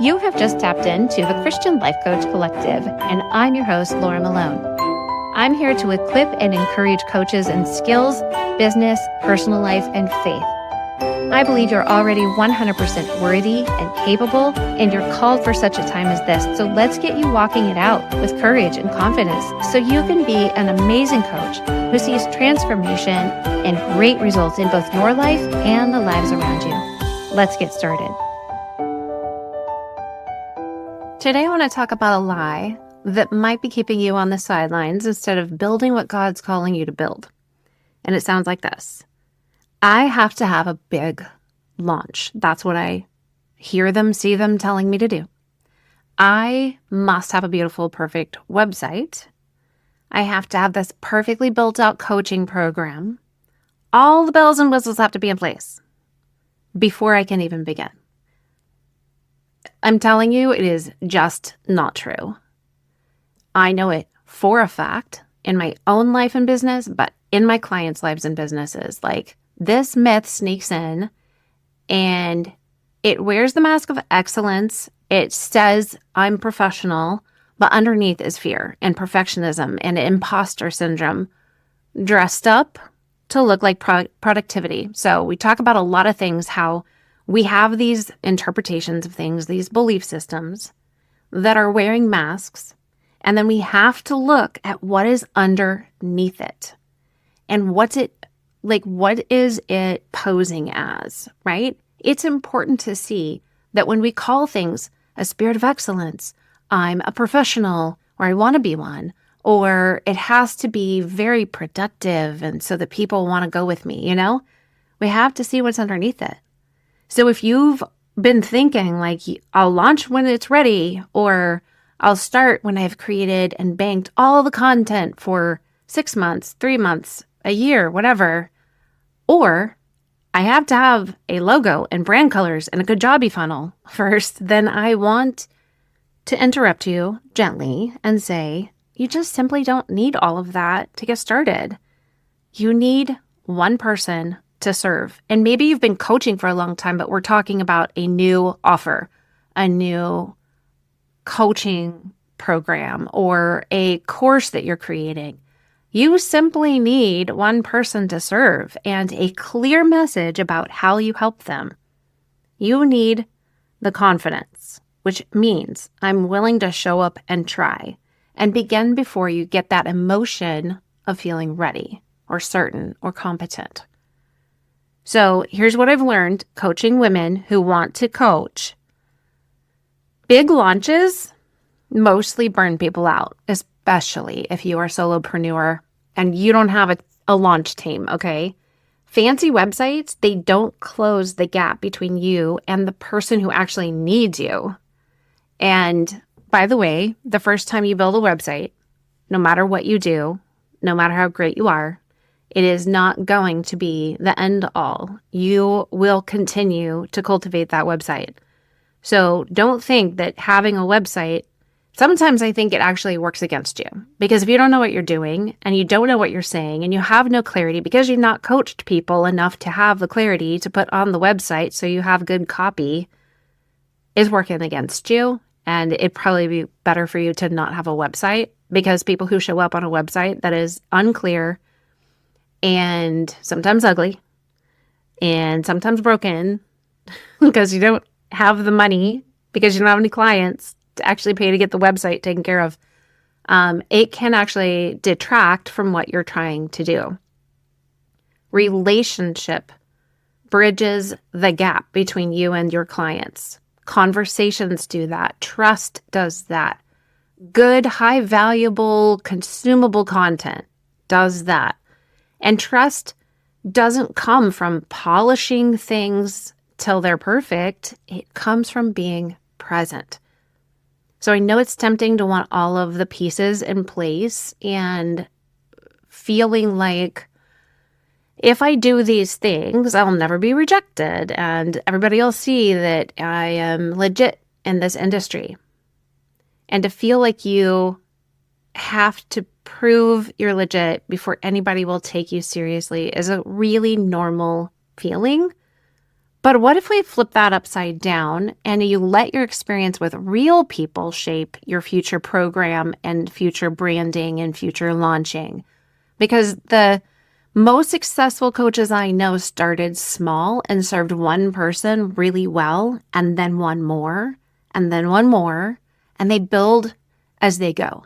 You have just tapped into the Christian Life Coach Collective, and I'm your host, Laura Malone. I'm here to equip and encourage coaches in skills, business, personal life, and faith. I believe you're already 100% worthy and capable, and you're called for such a time as this. So let's get you walking it out with courage and confidence so you can be an amazing coach who sees transformation and great results in both your life and the lives around you. Let's get started. Today, I want to talk about a lie that might be keeping you on the sidelines instead of building what God's calling you to build. And it sounds like this. I have to have a big launch. That's what I hear them, see them telling me to do. I must have a beautiful, perfect website. I have to have this perfectly built out coaching program. All the bells and whistles have to be in place before I can even begin. I'm telling you, it is just not true. I know it for a fact in my own life and business, but in my clients' lives and businesses. Like, this myth sneaks in and it wears the mask of excellence. It says I'm professional, but underneath is fear and perfectionism and imposter syndrome dressed up to look like productivity. So we talk about a lot of things, how we have these interpretations of things, these belief systems that are wearing masks, and then we have to look at what is underneath it and what is it posing as, right? It's important to see that when we call things a spirit of excellence, I'm a professional, or I want to be one, or it has to be very productive and so that people want to go with me, we have to see what's underneath it. So if you've been thinking like, I'll launch when it's ready, or I'll start when I've created and banked all the content for 6 months, 3 months, a year, whatever, or I have to have a logo and brand colors and a good jobby funnel first, then I want to interrupt you gently and say, you just simply don't need all of that to get started. You need one person to serve. And maybe you've been coaching for a long time, but we're talking about a new offer, a new coaching program, or a course that you're creating. You simply need one person to serve and a clear message about how you help them. You need the confidence, which means I'm willing to show up and try and begin before you get that emotion of feeling ready or certain or competent. So here's what I've learned coaching women who want to coach. Big launches mostly burn people out, especially if you are a solopreneur and you don't have a launch team, okay? Fancy websites, they don't close the gap between you and the person who actually needs you. And by the way, the first time you build a website, no matter what you do, no matter how great you are, it is not going to be the end all. You will continue to cultivate that website. So don't think that having a website, sometimes I think it actually works against you. Because if you don't know what you're doing and you don't know what you're saying and you have no clarity because you've not coached people enough to have the clarity to put on the website so you have good copy, is working against you. And it'd probably be better for you to not have a website, because people who show up on a website that is unclear and sometimes ugly and sometimes broken because you don't have the money, because you don't have any clients to actually pay to get the website taken care of, it can actually detract from what you're trying to do. Relationship bridges the gap between you and your clients. Conversations do that. Trust does that. Good, high valuable, consumable content does that. And trust doesn't come from polishing things till they're perfect. It comes from being present. So I know it's tempting to want all of the pieces in place and feeling like if I do these things, I'll never be rejected and everybody will see that I am legit in this industry. And to feel like you have to prove you're legit before anybody will take you seriously is a really normal feeling, But what if we flip that upside down and you let your experience with real people shape your future program and future branding and future launching? Because the most successful coaches I know started small and served one person really well, and then one more, and then one more, and they build as they go,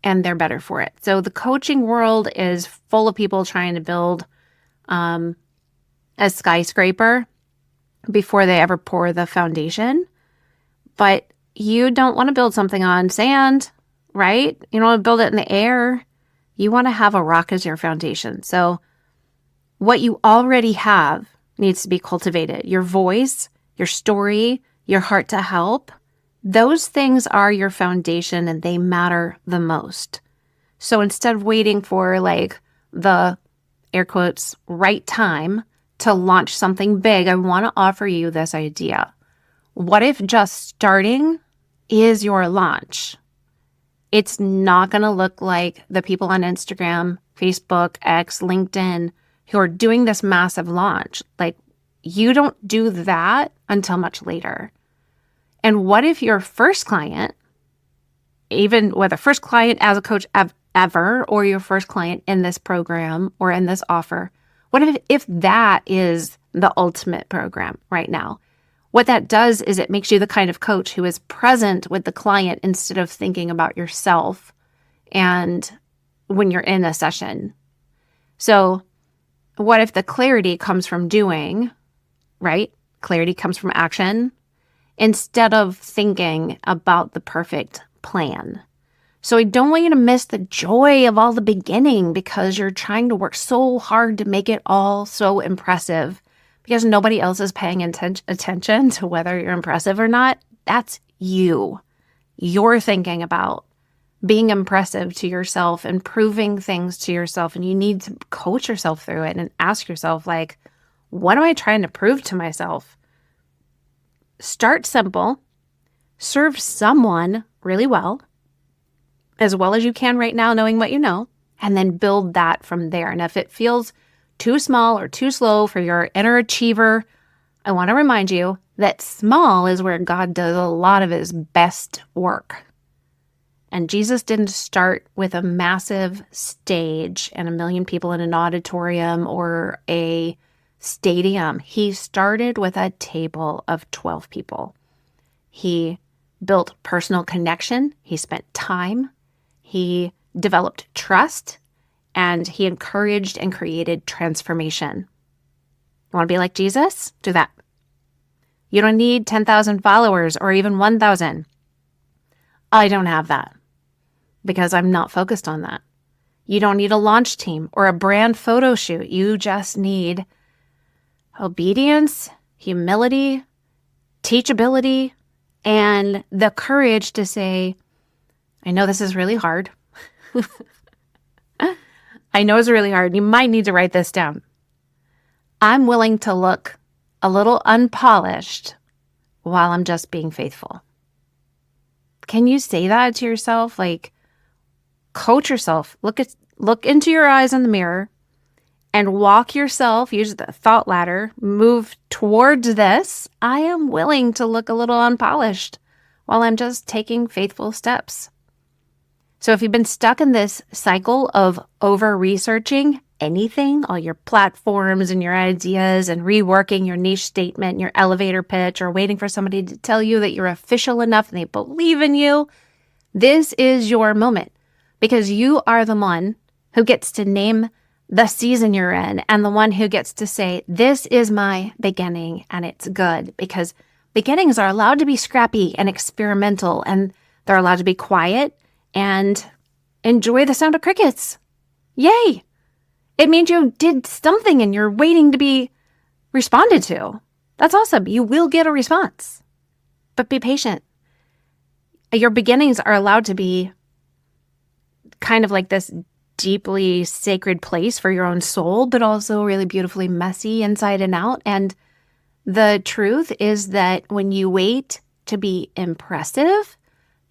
and they're better for it. So the coaching world is full of people trying to build a skyscraper before they ever pour the foundation. But you don't want to build something on sand, right? You don't want to build it in the air. You want to have a rock as your foundation. So what you already have needs to be cultivated. Your voice, your story, your heart to help, those things are your foundation and they matter the most. So instead of waiting for like the air quotes right time to launch something big, I want to offer you this idea. What if just starting is your launch? It's not going to look like the people on Instagram, Facebook, X, LinkedIn who are doing this massive launch. Like, you don't do that until much later. And what if your first client, even whether first client as a coach ever, or your first client in this program or in this offer, what if that is the ultimate program right now? What that does is it makes you the kind of coach who is present with the client instead of thinking about yourself and when you're in a session. So what if the clarity comes from doing, right? Clarity comes from action instead of thinking about the perfect plan. So I don't want you to miss the joy of all the beginning because you're trying to work so hard to make it all so impressive because nobody else is paying attention to whether you're impressive or not. That's you. You're thinking about being impressive to yourself and proving things to yourself. And you need to coach yourself through it and ask yourself, like, what am I trying to prove to myself? Start simple. Serve someone really well as you can right now, knowing what you know, and then build that from there. And if it feels too small or too slow for your inner achiever, I want to remind you that small is where God does a lot of his best work. And Jesus didn't start with a massive stage and 1 million people in an auditorium or a stadium. He started with a table of 12 people. He built personal connection. He spent time. He developed trust, and he encouraged and created transformation. You want to be like Jesus? Do that. You don't need 10,000 followers or even 1,000. I don't have that because I'm not focused on that. You don't need a launch team or a brand photo shoot. You just need obedience, humility, teachability, and the courage to say, I know this is really hard. I know it's really hard. You might need to write this down. I'm willing to look a little unpolished while I'm just being faithful. Can you say that to yourself? Like, coach yourself. Look into your eyes in the mirror and walk yourself, use the thought ladder, move towards this. I am willing to look a little unpolished while I'm just taking faithful steps. So if you've been stuck in this cycle of over-researching anything, all your platforms and your ideas and reworking your niche statement and your elevator pitch or waiting for somebody to tell you that you're official enough and they believe in you, this is your moment because you are the one who gets to name the season you're in and the one who gets to say, this is my beginning and it's good, because beginnings are allowed to be scrappy and experimental, and they're allowed to be quiet and enjoy the sound of crickets. Yay! It means you did something and you're waiting to be responded to. That's awesome. You will get a response, but be patient. Your beginnings are allowed to be kind of like this deeply sacred place for your own soul, but also really beautifully messy inside and out. And the truth is that when you wait to be impressive,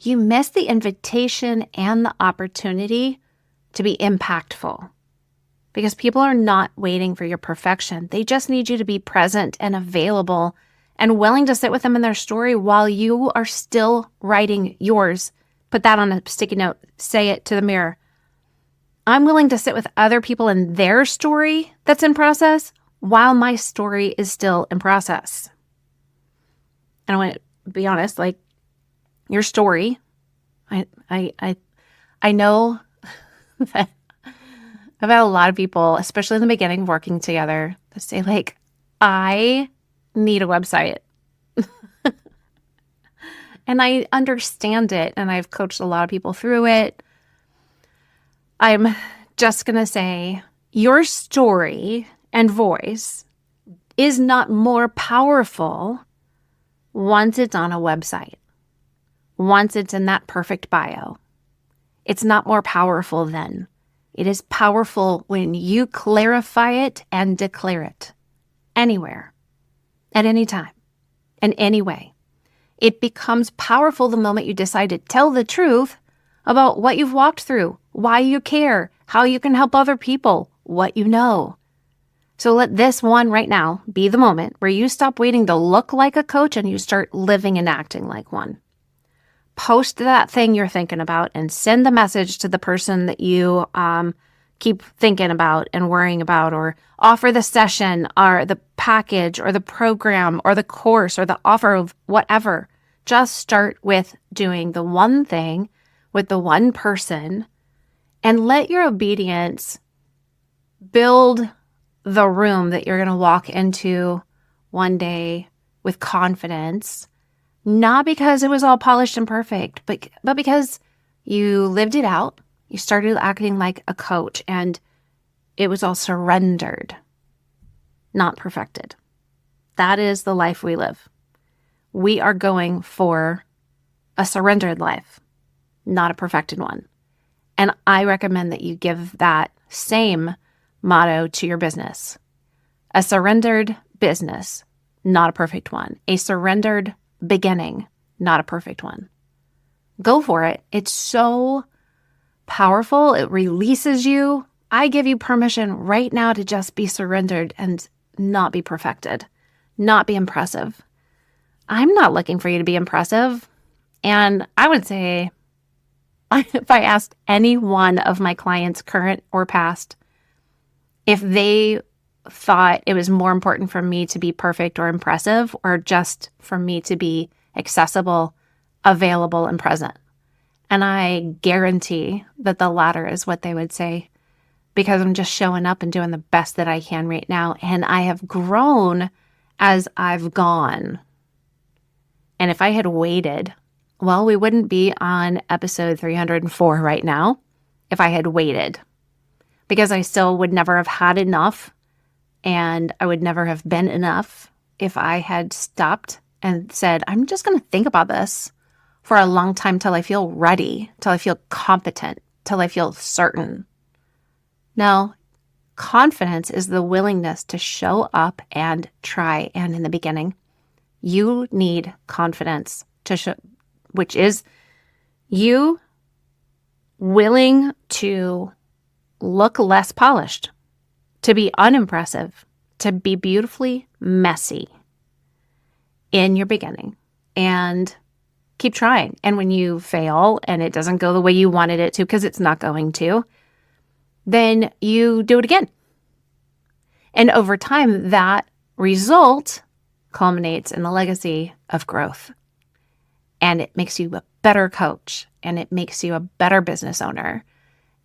you miss the invitation and the opportunity to be impactful. because people are not waiting for your perfection. They just need you to be present and available and willing to sit with them in their story while you are still writing yours. Put that on a sticky note. Say it to the mirror. I'm willing to sit with other people in their story that's in process while my story is still in process. And I want to be honest, like your story, I know that I've had a lot of people, especially in the beginning, working together, that say like, I need a website. And I understand it, and I've coached a lot of people through it. I'm just going to say your story and voice is not more powerful once it's on a website, once it's in that perfect bio. It's not more powerful then. It is powerful when you clarify it and declare it anywhere, at any time, in any way. It becomes powerful the moment you decide to tell the truth about what you've walked through, why you care, how you can help other people, what you know. So let this one right now be the moment where you stop waiting to look like a coach and you start living and acting like one. Post that thing you're thinking about and send the message to the person that you keep thinking about and worrying about, or offer the session or the package or the program or the course or the offer of whatever. Just start with doing the one thing with the one person and let your obedience build the room that you're going to walk into one day with confidence, not because it was all polished and perfect, but because you lived it out. You started acting like a coach, and it was all surrendered, not perfected. That is the life we live. We are going for a surrendered life, not a perfected one. And I recommend that you give that same motto to your business. A surrendered business, not a perfect one. A surrendered beginning, not a perfect one. Go for it. It's so powerful. It releases you. I give you permission right now to just be surrendered and not be perfected, not be impressive. I'm not looking for you to be impressive. And I would say, if I asked any one of my clients, current or past, if they thought it was more important for me to be perfect or impressive, or just for me to be accessible, available, and present. And I guarantee that the latter is what they would say, because I'm just showing up and doing the best that I can right now. And I have grown as I've gone. And if I had waited, well, we wouldn't be on episode 304 right now if I had waited, because I still would never have had enough, and I would never have been enough if I had stopped and said, I'm just going to think about this for a long time till I feel ready, till I feel competent, till I feel certain. No, confidence is the willingness to show up and try. And in the beginning, you need confidence to show, which is you willing to look less polished, to be unimpressive, to be beautifully messy in your beginning, and keep trying. And when you fail and it doesn't go the way you wanted it to, because it's not going to, then you do it again. And over time, that result culminates in a legacy of growth. And it makes you a better coach, and it makes you a better business owner.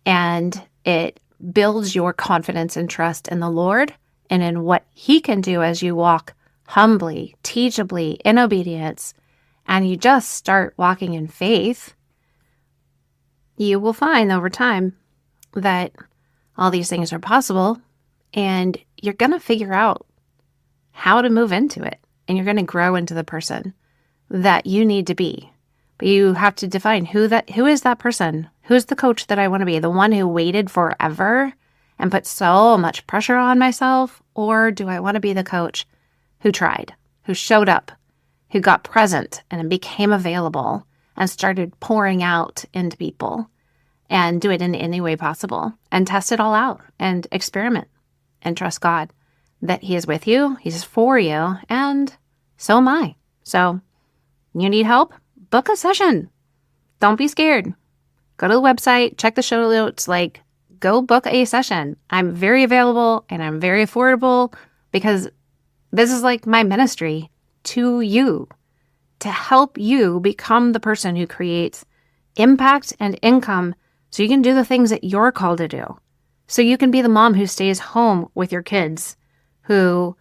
And it builds your confidence and trust in the Lord and in what He can do as you walk humbly, teachably, in obedience, and you just start walking in faith. You will find over time that all these things are possible, and you're going to figure out how to move into it, and you're going to grow into the person that you need to be. But you have to define who is that person? Who's the coach that I want to be? The one who waited forever and put so much pressure on myself? Or do I want to be the coach who tried, who showed up, who got present and became available and started pouring out into people and do it in any way possible and test it all out and experiment and trust God that He is with you, He's for you, and so am I. So you need help? Book a session. Don't be scared. Go to the website, check the show notes, go book a session. I'm very available and I'm very affordable because this is my ministry to you, to help you become the person who creates impact and income so you can do the things that you're called to do. So you can be the mom who stays home with your kids, who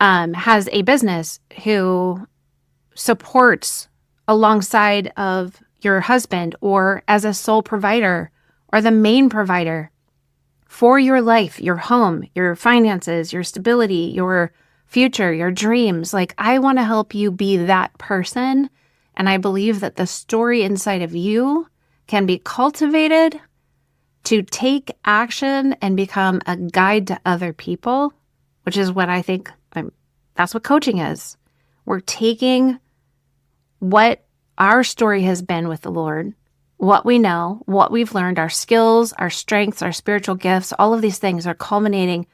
has a business, who supports alongside of your husband or as a sole provider or the main provider for your life, your home, your finances, your stability, your future, your dreams. I want to help you be that person. And I believe that the story inside of you can be cultivated to take action and become a guide to other people, which is what I think that's what coaching is. We're taking what our story has been with the Lord, what we know, what we've learned, our skills, our strengths, our spiritual gifts, all of these things are culminating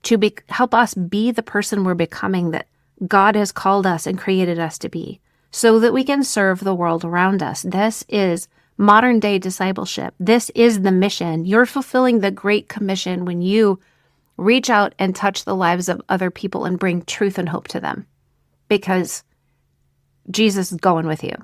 to help us be the person we're becoming that God has called us and created us to be so that we can serve the world around us. This is modern day discipleship. This is the mission. You're fulfilling the Great Commission when you reach out and touch the lives of other people and bring truth and hope to them because Jesus is going with you.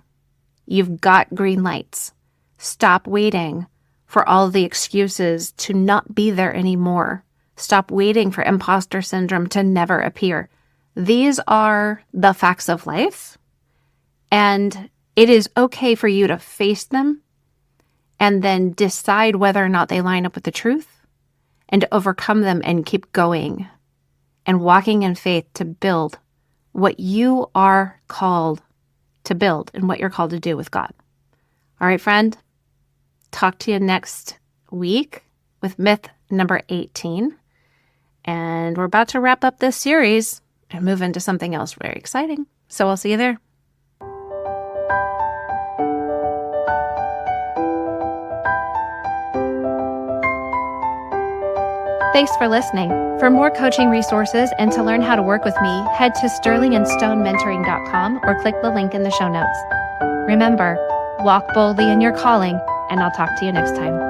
You've got green lights. Stop waiting for all the excuses to not be there anymore. Stop waiting for imposter syndrome to never appear. These are the facts of life, and it is okay for you to face them and then decide whether or not they line up with the truth and to overcome them and keep going and walking in faith to build what you are called to build and what you're called to do with God. All right, friend, talk to you next week with myth number 18. And we're about to wrap up this series and move into something else very exciting. So I'll see you there. Thanks for listening. For more coaching resources and to learn how to work with me, head to sterlingandstonementoring.com or click the link in the show notes. Remember, walk boldly in your calling, and I'll talk to you next time.